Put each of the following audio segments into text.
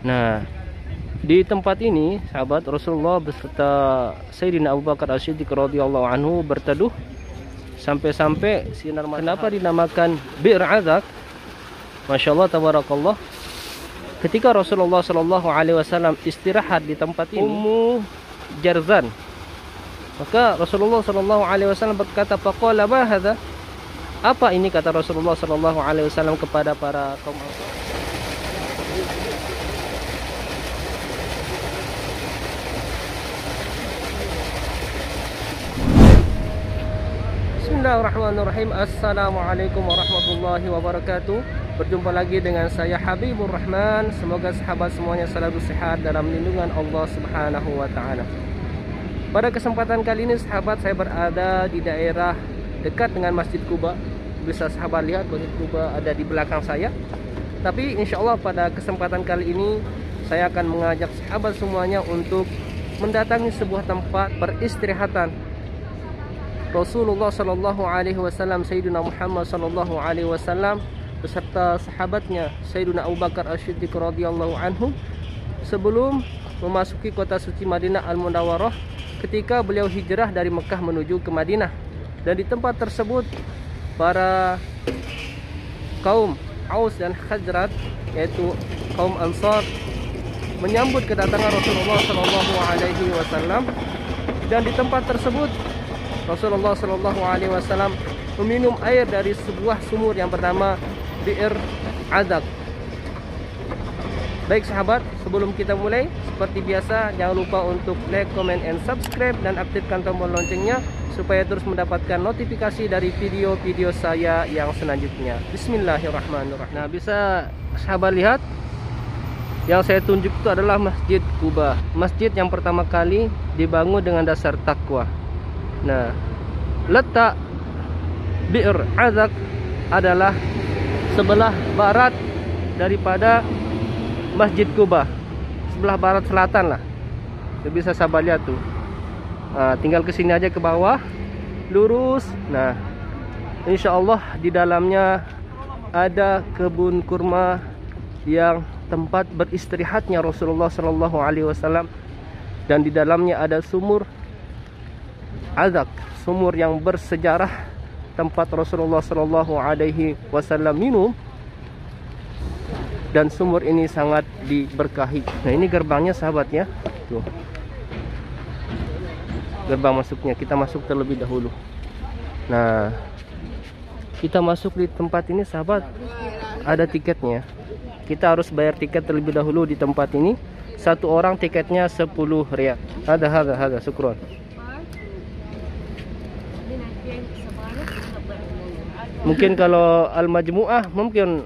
Nah, di tempat ini sahabat, Rasulullah beserta Sayyidina Abu Bakar As-Siddiq radhiyallahu anhu berteduh sampai-sampai sinar matahari. Kenapa dinamakan Bir Azak? Masya Allah tabarakallah. Ketika Rasulullah Shallallahu Alaihi Wasallam istirahat di tempat ini, Ummu Jarzan, maka Rasulullah Shallallahu Alaihi Wasallam berkata, "Faqala ma hadza?" Apa ini, kata Rasulullah Shallallahu Alaihi Wasallam kepada para kaum Ansar. Bismillahirrahmanirrahim. Assalamualaikum warahmatullahi wabarakatuh. Berjumpa lagi dengan saya Habibur Rahman. Semoga sahabat semuanya selalu sehat dalam lindungan Allah Subhanahu wa taala. Pada kesempatan kali ini sahabat, saya berada di daerah dekat dengan Masjid Quba. Bisa sahabat lihat Masjid Quba ada di belakang saya. Tapi insya Allah pada kesempatan kali ini saya akan mengajak sahabat semuanya untuk mendatangi sebuah tempat peristirahatan Rasulullah Shallallahu Alaihi Wasallam, Sayyidina Muhammad Shallallahu Alaihi Wasallam beserta sahabatnya Sayyidina Abu Bakar As-Siddiq radhiyallahu anhu sebelum memasuki kota suci Madinah Al-Munawwarah ketika beliau hijrah dari Mekah menuju ke Madinah. Dan di tempat tersebut para kaum Aus dan Khazraj, yaitu kaum Ansar, menyambut kedatangan Rasulullah Shallallahu Alaihi Wasallam. Dan di tempat tersebut Rasulullah Shallallahu Alaihi Wasallam meminum air dari sebuah sumur yang bernama Bir Azak. Baik sahabat, sebelum kita mulai, seperti biasa jangan lupa untuk like, comment, and subscribe dan aktifkan tombol loncengnya supaya terus mendapatkan notifikasi dari video-video saya yang selanjutnya. Bismillahirrahmanirrahim. Nah, bisa sahabat lihat, yang saya tunjuk itu adalah Masjid Quba, masjid yang pertama kali dibangun dengan dasar takwa. Nah, letak Bir Azak adalah sebelah barat daripada Masjid Quba, sebelah barat selatan lah. Bisa sahabat lihat tuh. Nah, tinggal kesini aja ke bawah, lurus. Nah, insya Allah di dalamnya ada kebun kurma yang tempat beristirahatnya Rasulullah Shallallahu Alaihi Wasallam, dan di dalamnya ada sumur Azak, sumur yang bersejarah tempat Rasulullah Shallallahu Alaihi Wasallam minum. Dan sumur ini sangat diberkahi. Nah, ini gerbangnya sahabat ya. Tuh. Gerbang masuknya, kita masuk terlebih dahulu. Nah, kita masuk di tempat ini sahabat, ada tiketnya. Kita harus bayar tiket terlebih dahulu di tempat ini. Satu orang tiketnya 10 riyal. Ada, syukron. Mungkin kalau al-majmu'ah mungkin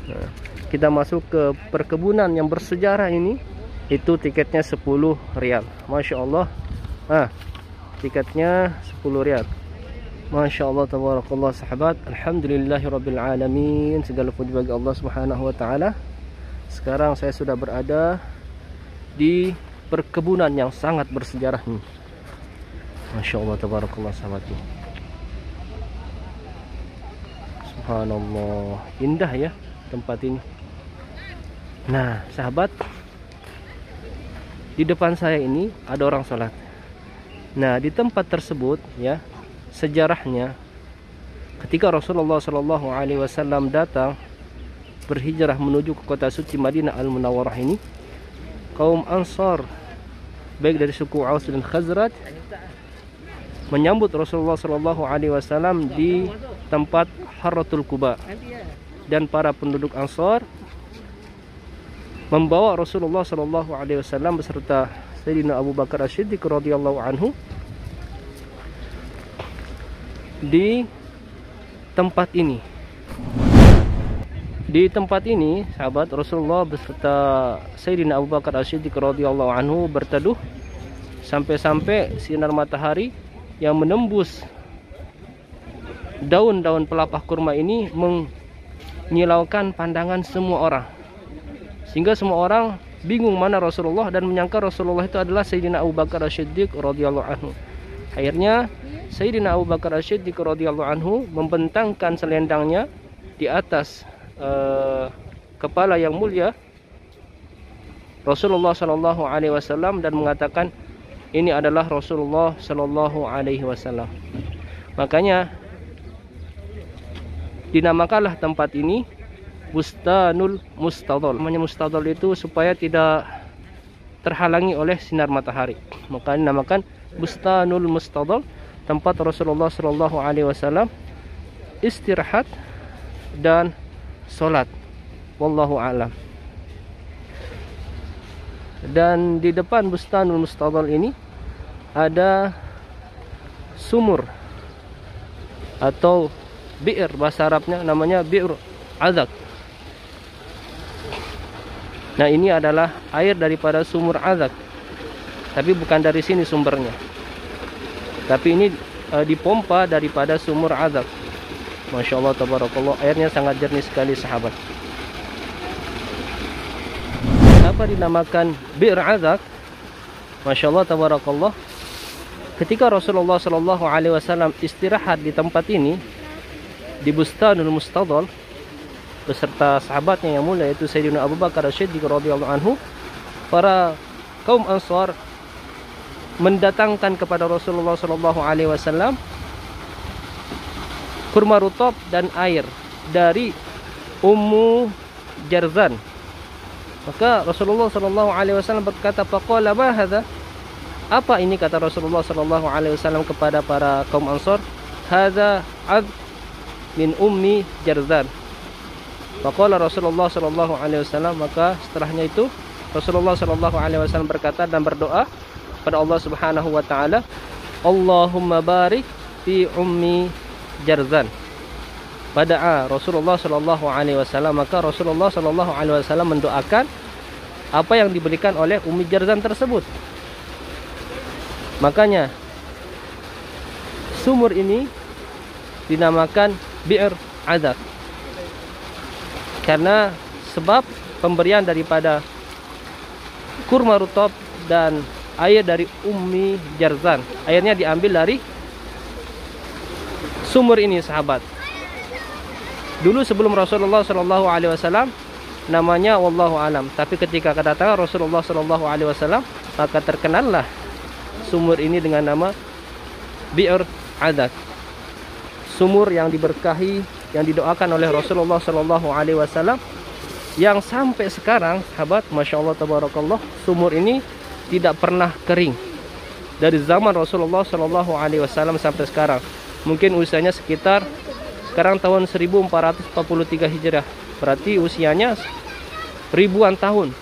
Nah, kita masuk ke perkebunan yang bersejarah ini. Itu tiketnya 10 riyal. Masya Allah. Tiketnya 10 riyal. Masya Allah tabarakallah sahabat. Alhamdulillahirabbil alamin. Segala puji bagi Allah Subhanahu wa taala. Sekarang saya sudah berada di perkebunan yang sangat bersejarah ini. Masya Allah tabarakallah sahabat. Subhanallah, indah ya tempat ini. Nah sahabat, di depan saya ini ada orang sholat. Nah, di tempat tersebut ya, sejarahnya ketika Rasulullah Shallallahu Alaihi Wasallam datang berhijrah menuju ke kota suci Madinah Al-Munawwarah ini, kaum Ansar baik dari suku Aus dan Khazraj menyambut Rasulullah Shallallahu Alaihi Wasallam di tempat Harratul Quba, dan para penduduk Ansar membawa Rasulullah Shallallahu Alaihi Wasallam beserta Sayyidina Abu Bakar As-Siddiq radhiyallahu anhu di tempat ini. Di tempat ini, sahabat, Rasulullah beserta Sayyidina Abu Bakar As-Siddiq radhiyallahu anhu berteduh sampai-sampai sinar matahari yang menembus daun-daun pelepah kurma ini menyilaukan pandangan semua orang, sehingga semua orang bingung mana Rasulullah dan menyangka Rasulullah itu adalah Sayyidina Abu Bakar As-Siddiq radhiyallahu anhu. Akhirnya Sayyidina Abu Bakar As-Siddiq radhiyallahu anhu membentangkan selendangnya di atas kepala yang mulia Rasulullah Shallallahu Alaihi Wasallam dan mengatakan ini adalah Rasulullah Shallallahu Alaihi Wasallam. Makanya dinamakanlah tempat ini Bustanul Mustadhal. Namanya Mustadhal itu supaya tidak terhalangi oleh sinar matahari. Maka dinamakan Bustanul Mustadhal, tempat Rasulullah Shallallahu Alaihi Wasallam istirahat dan sholat. Wallahu a'lam. Dan di depan Bustanul Mustadhal ini ada sumur atau bi'r, bahasa Arabnya namanya bi'r azak. Nah, ini adalah air daripada sumur azak, tapi bukan dari sini sumbernya, tapi ini dipompa daripada sumur azak. Masya Allah tabarakallah, airnya sangat jernih sekali sahabat. Kenapa dinamakan bi'r azak? Masya Allah tabarakallah, ketika Rasulullah Shallallahu Alaihi Wasallam istirahat di tempat ini, di Bustanul Mustadhal, beserta sahabatnya yang mulia yaitu Sayyidina Abu Bakar As-Siddiq radhiyallahu anhu, para kaum Ansar mendatangkan kepada Rasulullah Shallallahu Alaihi Wasallam kurma rutab dan air dari Ummu Jarzan. Maka Rasulullah Shallallahu Alaihi Wasallam berkata, faqala ma hadza? Apa ini, kata Rasulullah Shallallahu Alaihi Wasallam kepada para kaum Ansar, hadza ad min Ummi Jarzan. Faqala Rasulullah Shallallahu Alaihi Wasallam, maka setelahnya itu Rasulullah Shallallahu Alaihi Wasallam berkata dan berdoa pada Allah Subhanahu Wa Taala, Allahumma barik fi Ummi Jarzan. Pada Rasulullah Shallallahu Alaihi Wasallam, maka Rasulullah Shallallahu Alaihi Wasallam mendoakan apa yang diberikan oleh Ummi Jarzan tersebut. Makanya sumur ini dinamakan bi'r azak, karena sebab pemberian daripada kurma rutab dan air dari Ummi Jarzan. Airnya diambil dari sumur ini sahabat. Dulu sebelum Rasulullah Shallallahu Alaihi Wasallam namanya wallahu alam, tapi ketika kedatangan Rasulullah Shallallahu Alaihi Wasallam maka terkenallah sumur ini dengan nama bi'r azak, sumur yang diberkahi, yang didoakan oleh Rasulullah Shallallahu Alaihi Wasallam, yang sampai sekarang sahabat, masya Allah tabarakallah, sumur ini tidak pernah kering dari zaman Rasulullah Shallallahu Alaihi Wasallam sampai sekarang. Mungkin usianya sekitar sekarang tahun 1443 Hijrah, berarti usianya ribuan tahun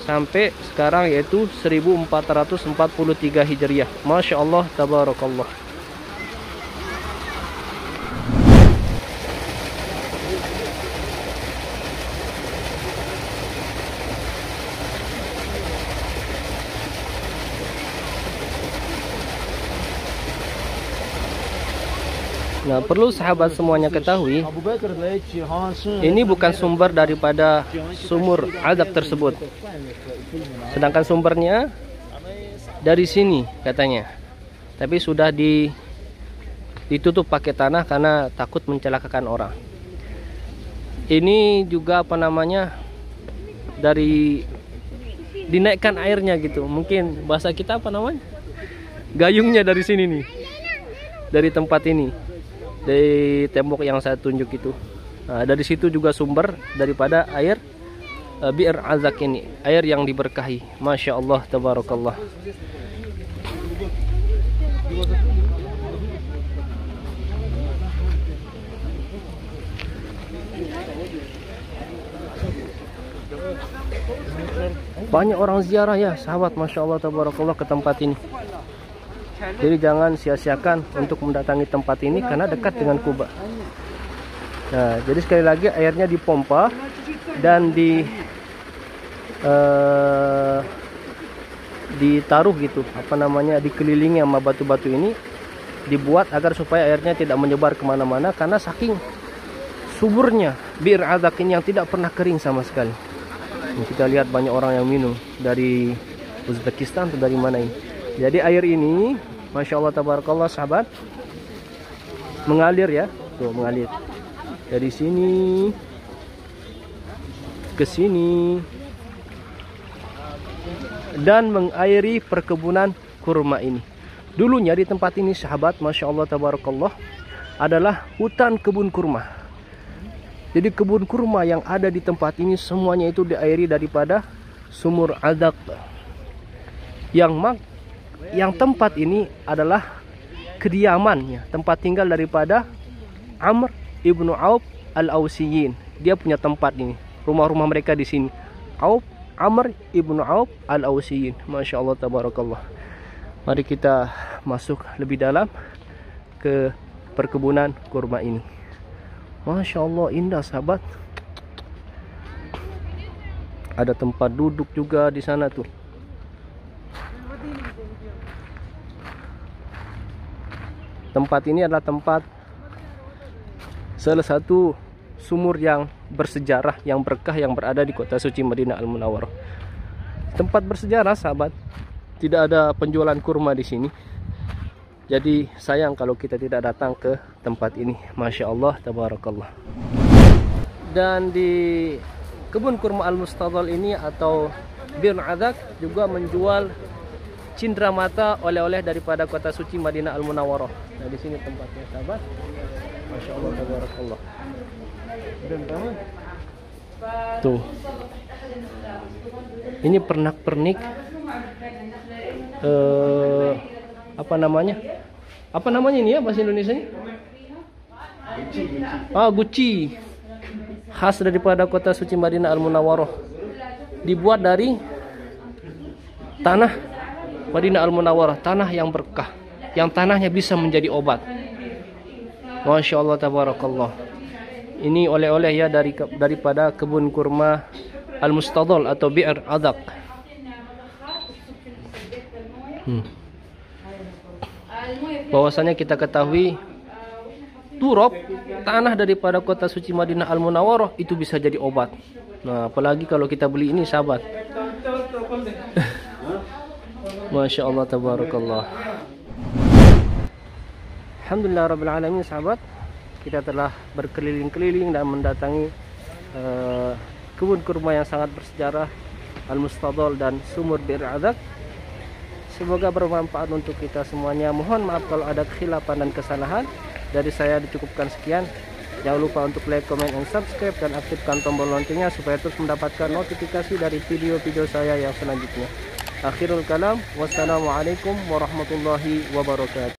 sampai sekarang, yaitu 1443 Hijriah. Masya Allah tabarakallah. Nah, perlu sahabat semuanya ketahui, ini bukan sumber daripada sumur azab tersebut. Sedangkan sumbernya dari sini katanya. Tapi sudah ditutup pakai tanah karena takut mencelakakan orang. Ini juga apa namanya, dari dinaikkan airnya gitu. Mungkin bahasa kita apa namanya? Gayungnya dari sini nih. Dari tempat ini. Dari tembok yang saya tunjuk itu. Nah, dari situ juga sumber daripada air bi'r azak ini, air yang diberkahi. Masya Allah tabarakallah. Banyak orang ziarah ya sahabat, masya Allah tabarakallah, ke tempat ini. Jadi jangan sia-siakan untuk mendatangi tempat ini karena dekat dengan Kuba. Nah, jadi sekali lagi airnya dipompa dan ditaruh gitu, apa namanya, dikelilingi sama batu-batu ini, dibuat agar supaya airnya tidak menyebar kemana-mana karena saking suburnya bi'r azak ini yang tidak pernah kering sama sekali. Nah, kita lihat banyak orang yang minum dari Uzbekistan atau dari mana ini. Jadi air ini, masya Allah tabarakallah sahabat, mengalir ya, tuh mengalir. Dari sini ke sini dan mengairi perkebunan kurma ini. Dulunya di tempat ini sahabat, Masya Allah tabarakallah, adalah hutan kebun kurma. Jadi kebun kurma yang ada di tempat ini semuanya itu diairi daripada sumur Adak. Yang tempat ini adalah kediamannya, tempat tinggal daripada Amr ibnu Auf al-Ausiyin. Dia punya tempat ini, rumah-rumah mereka di sini. Amr ibnu Auf al-Ausiyin. Masya Allah tabarakallah. Mari kita masuk lebih dalam ke perkebunan kurma ini. Masya Allah indah sahabat. Ada tempat duduk juga di sana tuh. Tempat ini adalah tempat salah satu sumur yang bersejarah, yang berkah, yang berada di kota suci Madinah Al-Munawwarah. Tempat bersejarah sahabat, tidak ada penjualan kurma di sini. Jadi sayang kalau kita tidak datang ke tempat ini. Masya Allah tabarakallah. Dan di kebun kurma Al-Mustadhal ini atau Bir Adak juga menjual cindera mata oleh-oleh daripada kota suci Madinah Al-Munawwarah. Nah di sini tempatnya sahabat. Masya Allah tabarakallah. Tuh. Ini pernak-pernik apa namanya? Apa namanya ini ya bahasa Indonesianya? Guci. Khas daripada kota suci Madinah Al-Munawwarah. Dibuat dari tanah Madinah Al-Munawwarah, tanah yang berkah, yang tanahnya bisa menjadi obat. Masya Allah tabarakallah. Ini oleh-oleh ya daripada kebun kurma Al-Mustadhal atau Bir Adak. Bahwasanya kita ketahui turab, tanah daripada kota suci Madinah Al-Munawwarah itu bisa jadi obat. Nah, apalagi kalau kita beli ini sahabat. Masya Allah tabarakallah. Alhamdulillah rabbil alamin sahabat. Kita telah berkeliling-keliling dan mendatangi kebun kurma yang sangat bersejarah Al-Mustadhal dan sumur Bir Adak. Semoga bermanfaat untuk kita semuanya. Mohon maaf kalau ada kekhilafan dan kesalahan. Dari saya dicukupkan sekian. Jangan lupa untuk like, comment, dan subscribe, dan aktifkan tombol loncengnya supaya terus mendapatkan notifikasi dari video-video saya yang selanjutnya. Akhirul kalam, wassalamualaikum warahmatullahi wabarakatuh.